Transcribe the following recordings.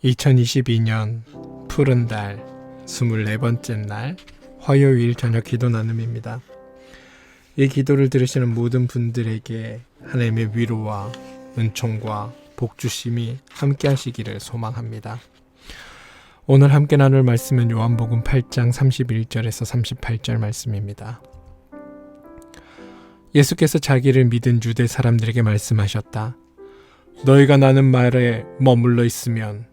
2022년 푸른 달 24번째 날 화요일 저녁 기도 나눔입니다. 이 기도를 들으시는 모든 분들에게 하나님의 위로와 은총과 복주심이 함께 하시기를 소망합니다. 오늘 함께 나눌 말씀은 요한복음 8장 31절에서 38절 말씀입니다. 예수께서 자기를 믿은 유대 사람들에게 말씀하셨다. 너희가 나는 말에 머물러 있으면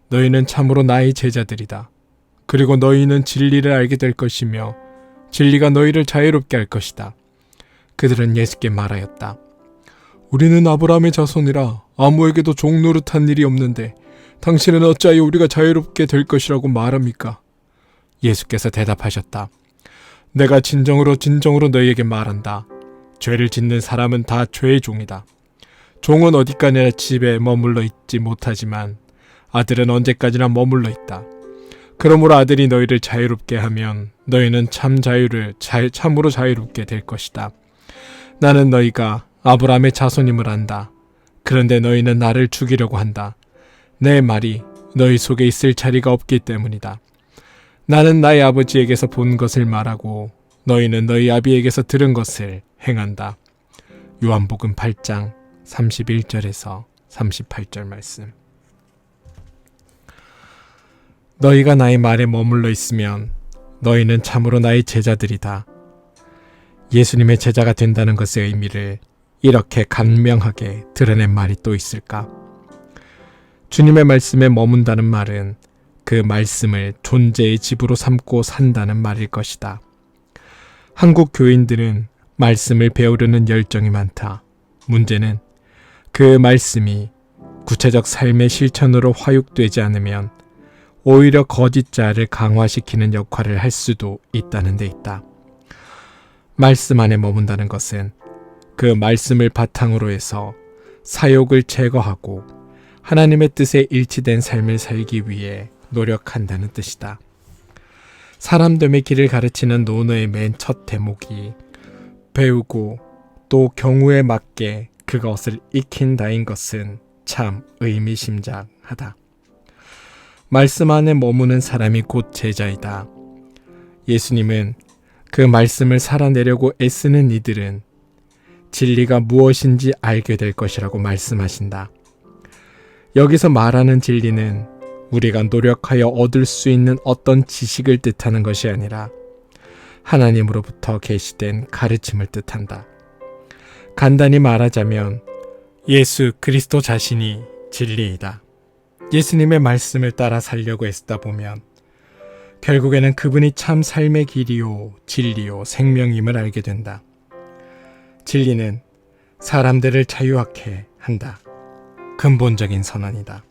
너희는 참으로 나의 제자들이다. 그리고 너희는 진리를 알게 될 것이며 진리가 너희를 자유롭게 할 것이다. 그들은 예수께 말하였다. 우리는 아브라함의 자손이라 아무에게도 종 노릇한 일이 없는데 당신은 어찌하여 우리가 자유롭게 될 것이라고 말합니까? 예수께서 대답하셨다. 내가 진정으로 너희에게 말한다. 죄를 짓는 사람은 다 죄의 종이다. 종은 어디까지나 집에 머물러 있지 못하지만 아들은 언제까지나 머물러 있다. 그러므로 아들이 너희를 자유롭게 하면 너희는 참으로 자유롭게 될 것이다. 나는 너희가 아브라함의 자손임을 안다. 그런데 너희는 나를 죽이려고 한다. 내 말이 너희 속에 있을 자리가 없기 때문이다. 나는 나의 아버지에게서 본 것을 말하고 너희는 너희 아비에게서 들은 것을 행한다. 요한복음 8장 31절에서 38절 말씀. 너희가 나의 말에 머물러 있으면 너희는 참으로 나의 제자들이다. 예수님의 제자가 된다는 것의 의미를 이렇게 간명하게 드러낸 말이 또 있을까? 주님의 말씀에 머문다는 말은 그 말씀을 존재의 집으로 삼고 산다는 말일 것이다. 한국 교인들은 말씀을 배우려는 열정이 많다. 문제는 그 말씀이 구체적 삶의 실천으로 화육되지 않으면 오히려 거짓자를 강화시키는 역할을 할 수도 있다는 데 있다. 말씀 안에 머문다는 것은 그 말씀을 바탕으로 해서 사욕을 제거하고 하나님의 뜻에 일치된 삶을 살기 위해 노력한다는 뜻이다. 사람됨의 길을 가르치는 논어의 맨 첫 대목이 배우고 또 경우에 맞게 그것을 익힌다인 것은 참 의미심장하다. 말씀 안에 머무는 사람이 곧 제자이다. 예수님은 그 말씀을 살아내려고 애쓰는 이들은 진리가 무엇인지 알게 될 것이라고 말씀하신다. 여기서 말하는 진리는 우리가 노력하여 얻을 수 있는 어떤 지식을 뜻하는 것이 아니라 하나님으로부터 계시된 가르침을 뜻한다. 간단히 말하자면 예수 그리스도 자신이 진리이다. 예수님의 말씀을 따라 살려고 애쓰다 보면 결국에는 그분이 참 삶의 길이요, 진리요, 생명임을 알게 된다. 진리는 사람들을 자유하게 한다. 근본적인 선언이다.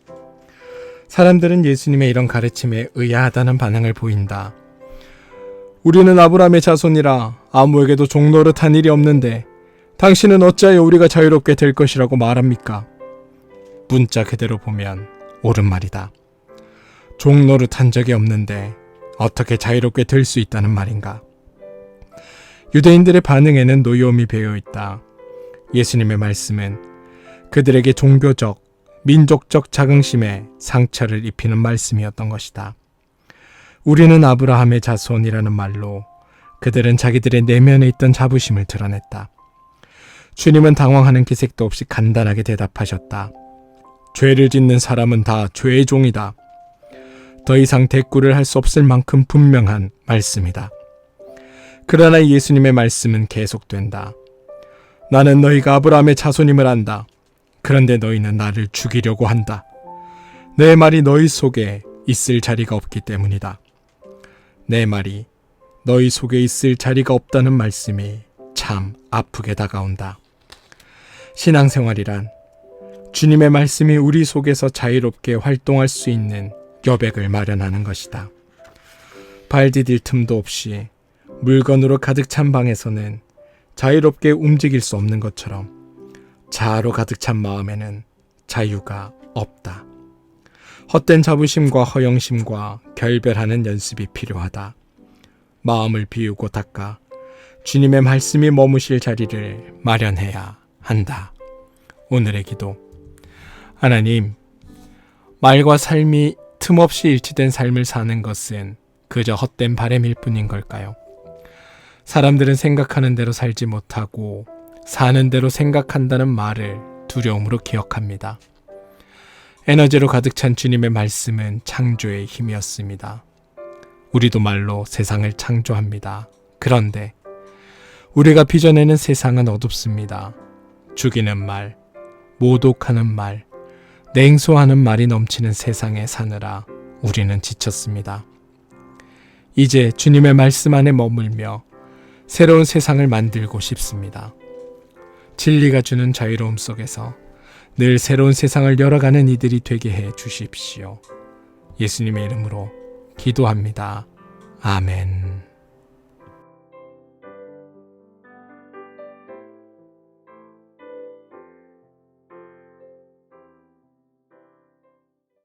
사람들은 예수님의 이런 가르침에 의아하다는 반응을 보인다. 우리는 아브라함의 자손이라 아무에게도 종 노릇한 일이 없는데 당신은 어찌하여 우리가 자유롭게 될 것이라고 말합니까? 문자 그대로 보면 옳은 말이다. 종 노릇한 적이 없는데 어떻게 자유롭게 될 수 있다는 말인가? 유대인들의 반응에는 노여움이 배어있다. 예수님의 말씀은 그들에게 종교적, 민족적 자긍심에 상처를 입히는 말씀이었던 것이다. 우리는 아브라함의 자손이라는 말로 그들은 자기들의 내면에 있던 자부심을 드러냈다. 주님은 당황하는 기색도 없이 간단하게 대답하셨다. 죄를 짓는 사람은 다 죄의 종이다. 더 이상 대꾸를 할 수 없을 만큼 분명한 말씀이다. 그러나 예수님의 말씀은 계속된다. 나는 너희가 아브라함의 자손임을 안다. 그런데 너희는 나를 죽이려고 한다. 내 말이 너희 속에 있을 자리가 없기 때문이다. 내 말이 너희 속에 있을 자리가 없다는 말씀이 참 아프게 다가온다. 신앙생활이란 주님의 말씀이 우리 속에서 자유롭게 활동할 수 있는 여백을 마련하는 것이다. 발 디딜 틈도 없이 물건으로 가득 찬 방에서는 자유롭게 움직일 수 없는 것처럼 자아로 가득 찬 마음에는 자유가 없다. 헛된 자부심과 허영심과 결별하는 연습이 필요하다. 마음을 비우고 닦아 주님의 말씀이 머무실 자리를 마련해야 한다. 오늘의 기도. 하나님, 말과 삶이 틈없이 일치된 삶을 사는 것은 그저 헛된 바램일 뿐인 걸까요? 사람들은 생각하는 대로 살지 못하고 사는 대로 생각한다는 말을 두려움으로 기억합니다. 에너지로 가득 찬 주님의 말씀은 창조의 힘이었습니다. 우리도 말로 세상을 창조합니다. 그런데 우리가 빚어내는 세상은 어둡습니다. 죽이는 말, 모독하는 말, 냉소하는 말이 넘치는 세상에 사느라 우리는 지쳤습니다. 이제 주님의 말씀 안에 머물며 새로운 세상을 만들고 싶습니다. 진리가 주는 자유로움 속에서 늘 새로운 세상을 열어가는 이들이 되게 해 주십시오. 예수님의 이름으로 기도합니다. 아멘.